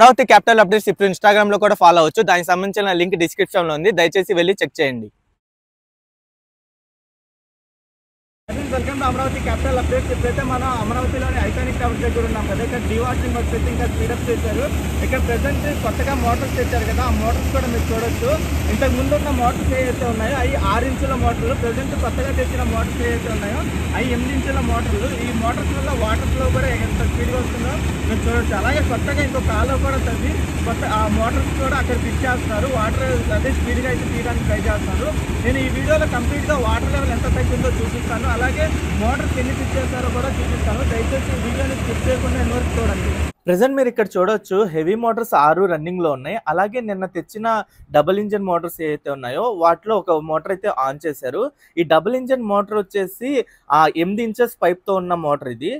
Amaravati capital updates ఇప్పుడు Instagram లో కూడా ఫాలో అవ్వచ్చు. దానికి సంబంధించిన లింక్ డిస్క్రిప్షన్ లో ఉంది. దయచేసి వెళ్ళి చెక్ చేయండి. Welcome to Amaravati capital updates. ఇప్పుడైతే మనం అమరావతిలోని ఐకానిక్ టవర్స్ దగ్గర ఉన్నాం కదా. ఇక్కడ డీవాటరింగ్ వర్క్స్ అయితే ఇంకా స్పీడప్ చేశారు. ఇక్కడ ప్రెసెంట్ కొత్తగా మోటార్స్ తెచ్చారు కదా, ఆ మోటార్స్ కూడా మీరు చూడొచ్చు. ఇంతకు ముందు ఉన్న మోటార్స్ ఏవైతే ఉన్నాయో అవి 6 ఇంచుల మోటార్లు, ప్రెసెంట్ కొత్తగా తెచ్చిన మోటార్స్ ఏవైతే ఉన్నాయో అవి 8 ఇంచుల మోటార్లు. ఈ మోటార్స్ వల్ల వాటర్ ఫ్లో కూడా ఎంత స్పీడ్గా వస్తుందో మీరు చూడొచ్చు. అలాగే కొత్తగా ఇంకో కాలువ కూడా తవ్వి కొత్త ఆ మోటార్స్ కూడా అక్కడ ఫిట్ చేస్తున్నారు. వాటర్ అదే స్పీడ్గా అయితే తీయడానికి ట్రై చేస్తున్నారు. నేను ఈ వీడియోలో కంప్లీట్గా వాటర్ లెవెల్ ఎంత తగ్గిందో చూపిస్తాను, అలాగే మోటార్స్ ఎన్ని ఫిట్ చేస్తారో కూడా చూపిస్తాను. దయచేసి వీడియోని స్కిప్ చేయకుండా ఎన్ని వరకు చూడండి. ప్రెసెంట్ మీరు ఇక్కడ చూడొచ్చు, హెవీ మోటార్స్ 6 రన్నింగ్ లో ఉన్నాయి. అలాగే నిన్న తెచ్చిన డబుల్ ఇంజన్ మోటార్స్ ఏవైతే ఉన్నాయో వాటిలో ఒక మోటార్ అయితే ఆన్ చేశారు. ఈ డబుల్ ఇంజన్ మోటార్ వచ్చేసి 8 ఇంచెస్ పైప్ తో ఉన్న మోటార్ ఇది.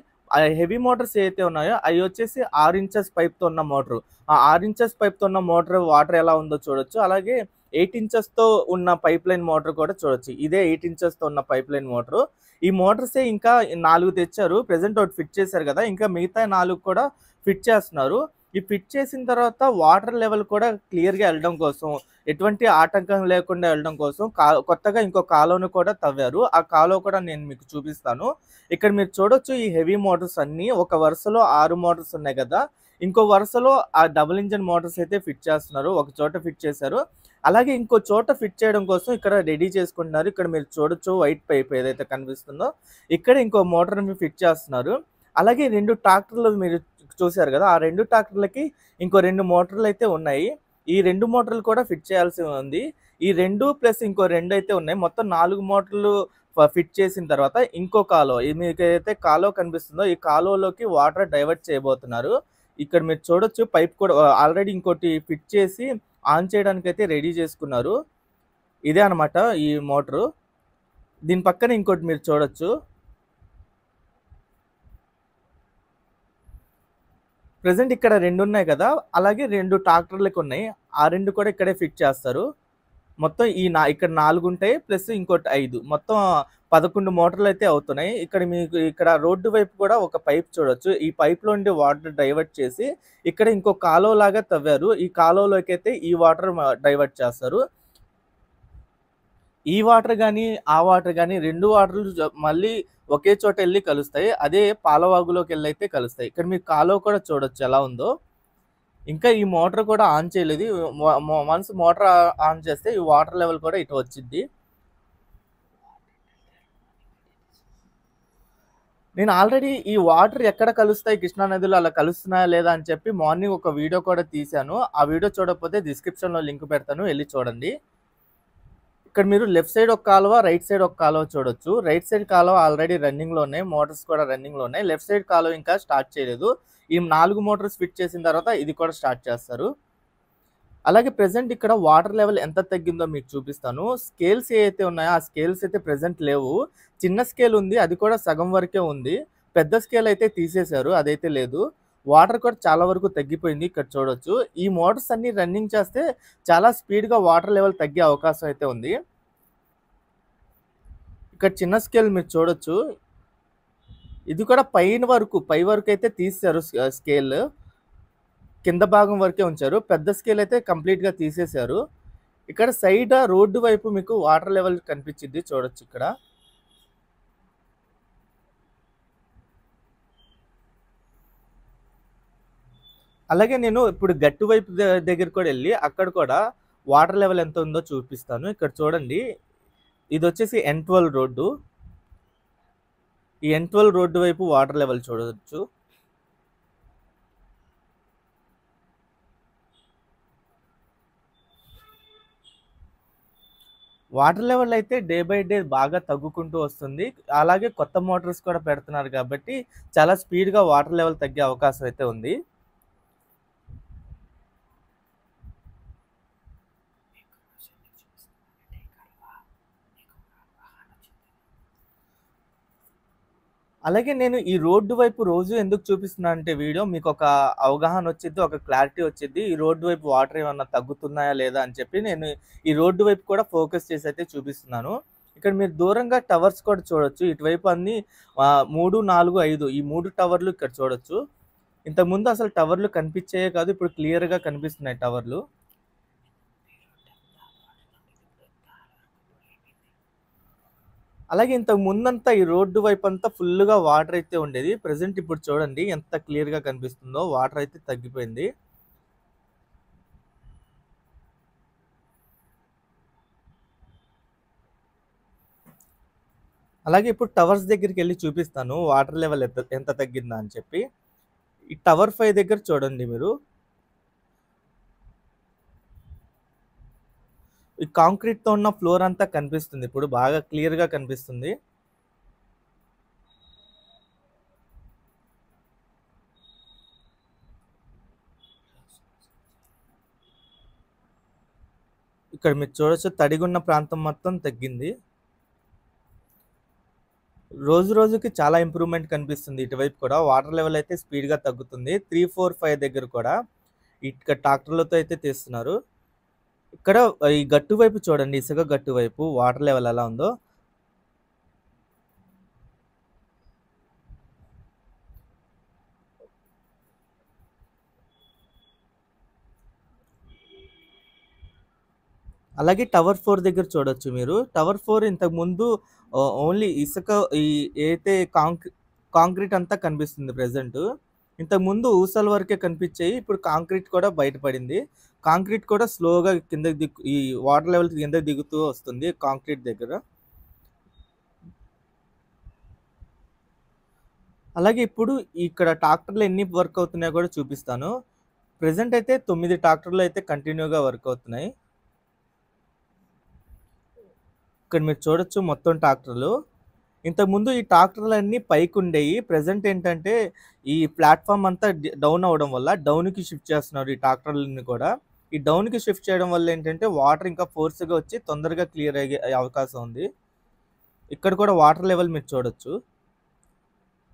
హెవీ మోటార్స్ ఏవైతే ఉన్నాయో అవి వచ్చేసి 6 ఇంచెస్ పైప్ తో ఉన్న మోటార్. ఆ 6 ఇంచెస్ పైప్ తో ఉన్న మోటార్ వాటర్ ఎలా ఉందో చూడొచ్చు. అలాగే 8 ఇంచెస్ తో ఉన్న పైప్ లైన్ మోటార్ కూడా చూడొచ్చు. ఇదే 8 ఇంచెస్ తో ఉన్న పైప్ లైన్ మోటార్. ఈ మోటార్సే ఇంకా 4 తెచ్చారు. ప్రెసెంట్ ఒకటి ఫిట్ చేశారు కదా, ఇంకా మిగతా 4 కూడా ఫిట్ చేస్తున్నారు. ఈ ఫిట్ చేసిన తర్వాత వాటర్ లెవెల్ కూడా క్లియర్గా వెళ్ళడం కోసం, ఎటువంటి ఆటంకం లేకుండా వెళ్ళడం కోసం కొత్తగా ఇంకో కాలువను కూడా తవ్వారు. ఆ కాలువ కూడా నేను మీకు చూపిస్తాను. ఇక్కడ మీరు చూడొచ్చు, ఈ హెవీ మోటార్స్ అన్ని ఒక వరుసలో 6 మోటార్స్ ఉన్నాయి కదా, ఇంకో వరుసలో ఆ డబుల్ ఇంజన్ మోటార్స్ అయితే ఫిట్ చేస్తున్నారు. ఒక చోట ఫిట్ చేశారు, అలాగే ఇంకో చోట ఫిట్ చేయడం కోసం ఇక్కడ రెడీ చేసుకుంటున్నారు. ఇక్కడ మీరు చూడొచ్చు, వైట్ పైప్ ఏదైతే కనిపిస్తుందో ఇక్కడ ఇంకో మోటార్ ఫిట్ చేస్తున్నారు. అలాగే 2 ట్రాక్టర్లు మీరు చూశారు కదా, ఆ 2 ట్రాక్టర్లకి ఇంకో 2 మోటార్లు అయితే ఉన్నాయి. ఈ 2 మోటార్లు కూడా ఫిట్ చేయాల్సి ఉంది. ఈ 2 ప్లస్ ఇంకో 2 అయితే ఉన్నాయి. మొత్తం 4 మోటార్లు ఫిట్ చేసిన తర్వాత ఇంకో కాలువ, మీకు అయితే కాలువ కనిపిస్తుందో ఈ కాలువలోకి వాటర్ డైవర్ట్ చేయబోతున్నారు. ఇక్కడ మీరు చూడొచ్చు, పైప్ కూడా ఆల్రెడీ ఇంకోటి ఫిట్ చేసి ఆన్ చేయడానికి అయితే రెడీ చేసుకున్నారు. ఇదే అనమాట ఈ మోటారు. దీని పక్కన ఇంకోటి మీరు చూడొచ్చు. ప్రెసెంట్ ఇక్కడ 2 ఉన్నాయి కదా, అలాగే 2 ట్రాక్టర్లకు ఉన్నాయి. ఆ 2 కూడా ఇక్కడే ఫిట్ చేస్తారు. మొత్తం ఇక్కడ 4 ఉంటాయి, ప్లస్ ఇంకోటి 5, మొత్తం 11 మోటార్లు అయితే అవుతున్నాయి. ఇక్కడ మీకు ఇక్కడ రోడ్డు వైపు కూడా ఒక పైప్ చూడొచ్చు. ఈ పైప్ లో ఉండి వాటర్ డైవర్ట్ చేసి ఇక్కడ ఇంకో కాలువ లాగా తవ్వారు. ఈ కాలువలోకి అయితే ఈ వాటర్ డైవర్ట్ చేస్తారు. ఈ వాటర్ కానీ ఆ వాటర్ కానీ 2 వాటర్లు మళ్ళీ ఒకే చోట వెళ్ళి కలుస్తాయి. అదే పాలవాగులోకి వెళ్ళి అయితే కలుస్తాయి. ఇక్కడ మీకు కాలువ కూడా చూడొచ్చు ఎలా ఉందో. ఇంకా ఈ మోటార్ కూడా ఆన్ చేయలేదు. వన్స్ మోటార్ ఆన్ చేస్తే ఈ వాటర్ లెవెల్ కూడా ఇటు వచ్చింది. నేను ఆల్రెడీ ఈ వాటర్ ఎక్కడ కలుస్తాయి కృష్ణానదిలో అలా కలుస్తున్నాయా లేదా అని చెప్పి మార్నింగ్ ఒక వీడియో కూడా తీశాను. ఆ వీడియో చూడకపోతే డిస్క్రిప్షన్లో లింక్ పెడతాను, వెళ్ళి చూడండి. ఇక్కడ మీరు లెఫ్ట్ సైడ్ ఒక కాలువ, రైట్ సైడ్ ఒక కాలువ చూడొచ్చు. రైట్ సైడ్ కాలువ ఆల్రెడీ రన్నింగ్లో ఉన్నాయి, మోటార్స్ కూడా రన్నింగ్లో ఉన్నాయి. లెఫ్ట్ సైడ్ కాలువ ఇంకా స్టార్ట్ చేయలేదు. ఈ 4 మోటార్స్ ఫిట్ చేసిన తర్వాత ఇది కూడా స్టార్ట్ చేస్తారు. అలాగే ప్రెసెంట్ ఇక్కడ వాటర్ లెవెల్ ఎంత తగ్గిందో మీకు చూపిస్తాను. స్కేల్స్ ఏవైతే ఉన్నాయో ఆ స్కేల్స్ అయితే ప్రెసెంట్ లేవు. చిన్న స్కేల్ ఉంది, అది కూడా సగం వరకే ఉంది. పెద్ద స్కేల్ అయితే తీసేశారు, అదైతే లేదు. వాటర్ కూడా చాలా వరకు తగ్గిపోయింది. ఇక్కడ చూడొచ్చు, ఈ మోటార్స్ అన్ని రన్నింగ్ చేస్తే చాలా స్పీడ్గా వాటర్ లెవెల్ తగ్గే అవకాశం అయితే ఉంది. ఇక్కడ చిన్న స్కేల్ మీరు చూడొచ్చు, ఇది కూడా పై వరకు అయితే తీసారు. స్కేల్ కింద భాగం వరకే ఉంచారు. పెద్ద స్కేల్ అయితే కంప్లీట్గా తీసేశారు. ఇక్కడ సైడ్ రోడ్డు వైపు మీకు వాటర్ లెవెల్ కనిపించింది, చూడొచ్చు ఇక్కడ. అలాగే నేను ఇప్పుడు గట్టు వైపు దగ్గర కూడా వెళ్ళి అక్కడ కూడా వాటర్ లెవెల్ ఎంత ఉందో చూపిస్తాను. ఇక్కడ చూడండి, ఇది వచ్చేసి N12 రోడ్డు. ఈ N12 రోడ్డు వైపు వాటర్ లెవెల్ చూడవచ్చు. వాటర్ లెవెల్ అయితే డే బై డే బాగా తగ్గుకుంటూ వస్తుంది. అలాగే కొత్త మోటార్స్ కూడా పెడుతున్నారు కాబట్టి చాలా స్పీడ్గా వాటర్ లెవెల్ తగ్గే అవకాశం అయితే ఉంది. అలాగే నేను ఈ రోడ్డు వైపు రోజు ఎందుకు చూపిస్తున్నా అంటే వీడియో మీకు ఒక అవగాహన వచ్చింది, ఒక క్లారిటీ వచ్చింది. ఈ రోడ్డు వైపు వాటర్ ఏమన్నా తగ్గుతున్నాయా లేదా అని చెప్పి నేను ఈ రోడ్డు వైపు కూడా ఫోకస్ చేసి అయితే చూపిస్తున్నాను. ఇక్కడ మీరు దూరంగా టవర్స్ కూడా చూడొచ్చు. ఇటువైపు అన్ని 3, 4, 5 ఈ 3 టవర్లు ఇక్కడ చూడొచ్చు. ఇంతకుముందు అసలు టవర్లు కనిపించేయే కాదు, ఇప్పుడు క్లియర్గా కనిపిస్తున్నాయి టవర్లు. అలాగే ఇంతకు ముందంతా ఈ రోడ్డు వైపు అంతా ఫుల్గా వాటర్ అయితే ఉండేది. ప్రజెంట్ ఇప్పుడు చూడండి ఎంత క్లియర్గా కనిపిస్తుందో, వాటర్ అయితే తగ్గిపోయింది. అలాగే ఇప్పుడు టవర్స్ దగ్గరికి వెళ్ళి చూపిస్తాను వాటర్ లెవెల్ ఎంత తగ్గిందా అని చెప్పి. ఈ టవర్ 5 దగ్గర చూడండి మీరు, ఈ కాంక్రీట్తో ఉన్న ఫ్లోర్ అంతా కనిపిస్తుంది, ఇప్పుడు బాగా క్లియర్గా కనిపిస్తుంది. ఇక్కడ మీరు చూడొచ్చు తడిగున్న ప్రాంతం మొత్తం తగ్గింది. రోజు రోజుకి చాలా ఇంప్రూవ్మెంట్ కనిపిస్తుంది. ఇటువైపు కూడా వాటర్ లెవెల్ అయితే స్పీడ్గా తగ్గుతుంది. 3, 4, 5 దగ్గర కూడా ఇక్కడ ట్రాక్టర్లతో అయితే తీస్తున్నారు. ఇక్కడ ఈ గట్టు వైపు చూడండి, ఇసుక గట్టు వైపు వాటర్ లెవెల్ ఎలా ఉందో. అలాగే టవర్ 4 దగ్గర చూడొచ్చు మీరు. టవర్ 4 ఇంతకు ముందు ఓన్లీ ఇసుక, ఈ ఏదైతే కాంక్రీట్ అంతా కనిపిస్తుంది ప్రెజెంట్. ఇంతకు ముందు ఊసల వరకే కనిపించాయి, ఇప్పుడు కాంక్రీట్ కూడా బయటపడింది. కాంక్రీట్ కూడా స్లోగా కిందకి ఈ వాటర్ లెవెల్ కిందకి దిగుతూ వస్తుంది కాంక్రీట్ దగ్గర. అలాగే ఇప్పుడు ఇక్కడ ట్రాక్టర్లు ఎన్ని వర్క్ అవుతున్నాయో కూడా చూపిస్తాను. ప్రెజెంట్ అయితే 9 ట్రాక్టర్లు అయితే కంటిన్యూగా వర్క్ అవుతున్నాయి. ఇక్కడ మీరు చూడొచ్చు మొత్తం ట్రాక్టర్లు. ఇంతకుముందు ఈ ట్రాక్టర్లన్నీ పైకి ఉండేవి. ప్రెజెంట్ ఏంటంటే ఈ ప్లాట్ఫామ్ అంతా డౌన్ అవ్వడం వల్ల డౌన్కి షిఫ్ట్ చేస్తున్నారు ఈ ట్రాక్టర్లని కూడా. ఈ డౌన్కి షిఫ్ట్ చేయడం వల్ల ఏంటంటే వాటర్ ఇంకా ఫోర్స్గా వచ్చి తొందరగా క్లియర్ అయ్యే అవకాశం ఉంది. ఇక్కడ కూడా వాటర్ లెవెల్ మీరు చూడొచ్చు.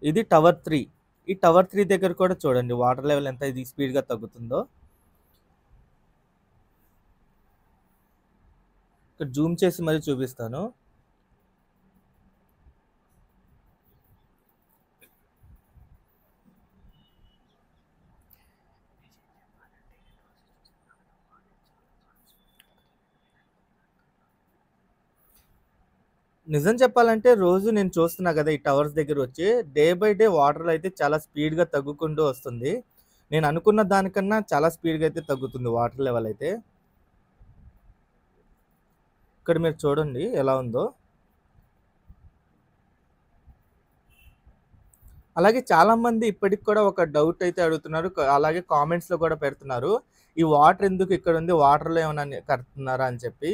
ఇది టవర్ 3. ఈ టవర్ 3 దగ్గర కూడా చూడండి వాటర్ లెవెల్ ఎంత ఇది స్పీడ్గా తగ్గుతుందో. ఇక్కడ జూమ్ చేసి మరీ చూపిస్తాను. నిజం చెప్పాలంటే రోజు నేను చూస్తున్నా కదా ఈ టవర్స్ దగ్గర వచ్చి, డే బై డే వాటర్ అయితే చాలా స్పీడ్గా తగ్గుకుంటూ వస్తుంది. నేను అనుకున్న దానికన్నా చాలా స్పీడ్గా అయితే తగ్గుతుంది వాటర్ లెవెల్ అయితే. ఇక్కడ మీరు చూడండి ఎలా ఉందో. అలాగే చాలామంది ఇప్పటికి కూడా ఒక డౌట్ అయితే అడుగుతున్నారు, అలాగే కామెంట్స్లో కూడా పెడుతున్నారు, ఈ వాటర్ ఎందుకు ఇక్కడ ఉంది, వాటర్లో ఏమైనా కడుతున్నారా అని చెప్పి.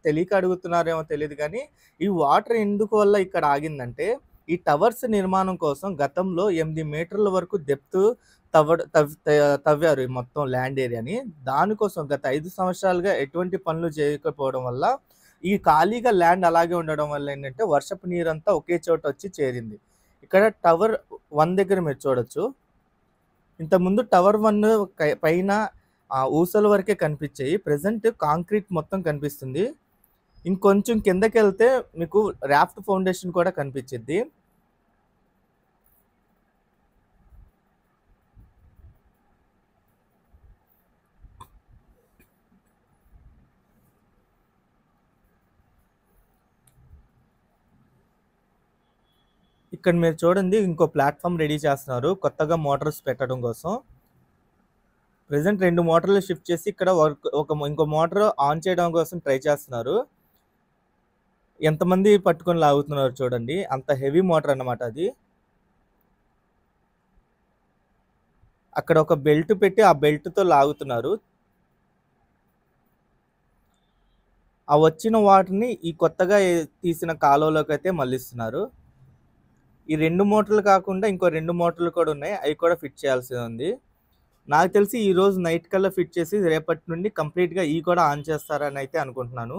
తెలియక అడుగుతున్నారేమో తెలియదు కానీ, ఈ వాటర్ ఎందుకు వల్ల ఇక్కడ ఆగిందంటే, ఈ టవర్స్ నిర్మాణం కోసం గతంలో 8 మీటర్ల వరకు డెప్త్ తవ్వారు ఈ మొత్తం ల్యాండ్ ఏరియాని. దానికోసం గత 5 సంవత్సరాలుగా ఎటువంటి పనులు చేయకపోవడం వల్ల, ఈ ఖాళీగా ల్యాండ్ అలాగే ఉండడం వల్ల ఏంటంటే వర్షపు నీరంతా ఒకే చోట వచ్చి చేరింది. ఇక్కడ టవర్ 1 దగ్గర మీరు చూడొచ్చు. ఇంతకుముందు టవర్ 1 పైన ఊసల వరకే కనిపించాయి. ప్రెజెంట్ కాంక్రీట్ మొత్తం కనిపిస్తుంది. ఇంకొంచెం కిందకెళ్తే మీకు రాఫ్ట్ ఫౌండేషన్ కూడా కనిపించిద్ది. ఇక్కడ మీరు చూడండి ఇంకో ప్లాట్ఫామ్ రెడీ చేస్తున్నారు కొత్తగా మోటార్స్ పెట్టడం కోసం. ప్రెజెంట్ 2 మోటార్లు షిఫ్ట్ చేసి ఇక్కడ ఇంకో మోటార్ ఆన్ చేయడం కోసం ట్రై చేస్తున్నారు. ఎంతమంది పట్టుకొని లాగుతున్నారు చూడండి, అంత హెవీ మోటార్ అన్నమాట అది. అక్కడ ఒక బెల్ట్ పెట్టి ఆ బెల్ట్తో లాగుతున్నారు. ఆ వచ్చిన వాటిని ఈ కొత్తగా తీసిన కాలువలోకి అయితే మళ్ళిస్తున్నారు. ఈ 2 మోటార్లు కాకుండా ఇంకో 2 మోటార్లు కూడా ఉన్నాయి, అవి కూడా ఫిట్ చేయాల్సి ఉంది. నాకు తెలిసి ఈ రోజు నైట్ కల్లా ఫిట్ చేసి రేపటి నుండి కంప్లీట్గా ఈ కూడా ఆన్ చేస్తారని అయితే అనుకుంటున్నాను.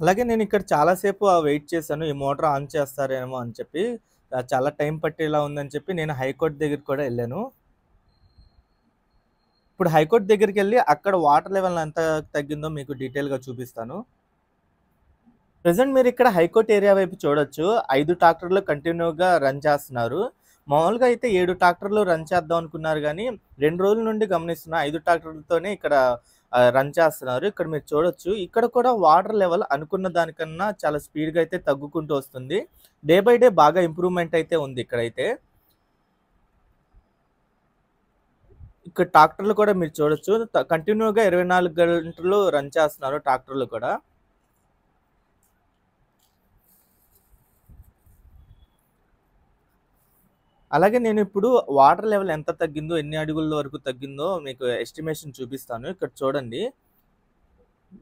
అలాగే నేను ఇక్కడ చాలాసేపు వెయిట్ చేశాను, ఈ మోటార్ ఆన్ చేస్తారేమో అని చెప్పి. చాలా టైం పట్టేలా ఉందని చెప్పి నేను హైకోర్టు దగ్గరికి కూడా వెళ్ళాను. ఇప్పుడు హైకోర్టు దగ్గరికి వెళ్ళి అక్కడ వాటర్ లెవెల్ ఎంత తగ్గిందో మీకు డీటెయిల్గా చూపిస్తాను. ప్రెజెంట్ మీరు ఇక్కడ హైకోర్ట్ ఏరియా వైపు చూడొచ్చు. 5 ట్రాక్టర్లు కంటిన్యూగా రన్ చేస్తున్నారు. మామూలుగా అయితే 7 ట్రాక్టర్లు రన్ చేద్దాం అనుకున్నారు గానీ, 2 రోజుల నుండి గమనిస్తున్నా 5 ట్రాక్టర్లతోనే ఇక్కడ రన్ చేస్తున్నారు. ఇక్కడ మీరు చూడొచ్చు. ఇక్కడ కూడా వాటర్ లెవెల్ అనుకున్న దానికన్నా చాలా స్పీడ్‌గా అయితే తగ్గుకుంటూ వస్తుంది. డే బై డే బాగా ఇంప్రూవ్‌మెంట్ అయితే ఉంది ఇక్కడైతే. ఇక్కడ ట్రాక్టర్లు కూడా మీరు చూడొచ్చు. కంటిన్యూగా 24 గంటలు రన్ చేస్తున్నారు ట్రాక్టర్లు కూడా. అలాగే నేనిప్పుడు వాటర్ లెవెల్ ఎంత తగ్గిందో, ఎన్ని అడుగుల వరకు తగ్గిందో మీకు ఎస్టిమేషన్ చూపిస్తాను. ఇక్కడ చూడండి.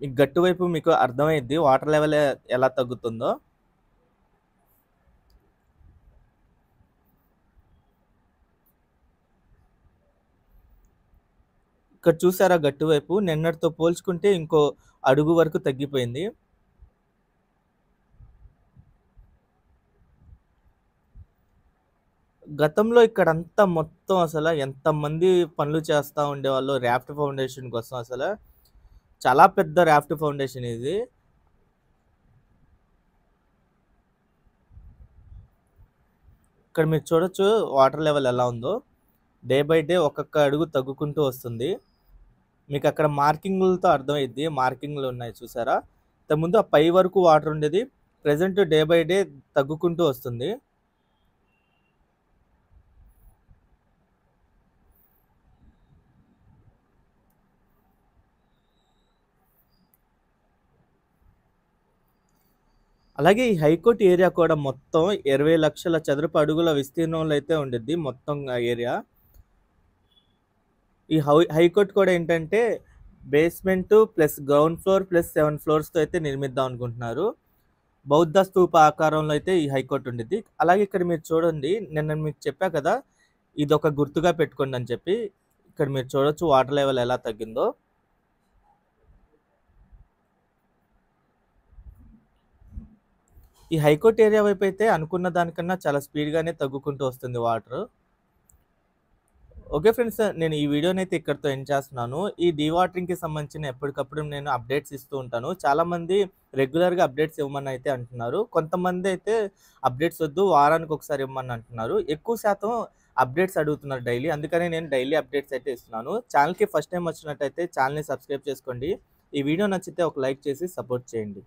ఈ గట్టు వైపు మీకు అర్థమైద్ది వాటర్ లెవెల్ ఎలా తగ్గుతుందో. ఇక్కడ చూసారా గట్టు వైపు నిన్నటితో పోల్చుకుంటే ఇంకో అడుగు వరకు తగ్గిపోయింది. గతంలో ఇక్కడంతా మొత్తం ఎంతమంది పనులు చేస్తా ఉండేవాళ్ళో రాఫ్ట్ ఫౌండేషన్ కోసం చాలా పెద్ద రాఫ్ట్ ఫౌండేషన్ ఇది. ఇక్కడ మీరు చూడొచ్చు వాటర్ లెవెల్ ఎలా ఉందో. డే బై డే ఒక్కొక్క అడుగు తగ్గుకుంటూ వస్తుంది. మీకు అక్కడ మార్కింగులతో అర్థమైద్ది. మార్కింగ్‌లు ఉన్నాయి చూసారా? ఇంతకుముందు ఆ పై వరకు వాటర్ ఉండేది. ప్రెజెంట్ డే బై డే తగ్గుకుంటూ వస్తుంది. అలాగే ఈ హైకోర్ట్ ఏరియా కూడా మొత్తం 20 లక్షల చదరపు అడుగుల విస్తీర్ణంలో అయితే ఉండిద్ది మొత్తం ఏరియా. ఈ హైకోర్ట్ కూడా ఏంటంటే basement plus ground floor plus 7 ఫ్లోర్స్‌తో అయితే నిర్మిద్దాం అనుకుంటున్నారు. బౌద్ధ స్తూప ఆకారంలో అయితే ఈ హైకోర్ట్ ఉండిద్ది. అలాగే ఇక్కడ మీరు చూడండి నిన్న మీకు చెప్పా కదా! ఇదొక గుర్తుగా పెట్టుకోండి అని చెప్పి. ఇక్కడ మీరు చూడొచ్చు వాటర్ లెవెల్ ఎలా తగ్గిందో. ఈ హైకోర్ట్ ఏరియా వైపు అయితే అనుకున్న దానికన్నా చాలా స్పీడ్‌గానే తగ్గుకుంటూ వస్తుంది వాటరు. Okay friends. నేను ఈ వీడియోనైతే ఇక్కడితో ఎండ్ చేస్తున్నాను. ఈ డీవాటరింగ్‌కి సంబంధించిన ఎప్పటికప్పుడు నేను అప్డేట్స్ ఇస్తూ ఉంటాను. చాలామంది రెగ్యులర్‌గా అప్డేట్స్ ఇవ్వమని అయితే అంటున్నారు. కొంతమంది అయితే అప్డేట్స్ వద్దు వారానికి ఒకసారి ఇవ్వమని అంటున్నారు. ఎక్కువ శాతం అప్డేట్స్ అడుగుతున్నారు డైలీ. అందుకనే నేను డైలీ అప్డేట్స్ అయితే ఇస్తున్నాను. ఛానల్‌కి ఫస్ట్ టైమ్ వచ్చినట్టయితే ఛానల్‌ని సబ్స్క్రైబ్ చేసుకోండి. ఈ వీడియో నచ్చితే ఒక లైక్ చేసి సపోర్ట్ చేయండి.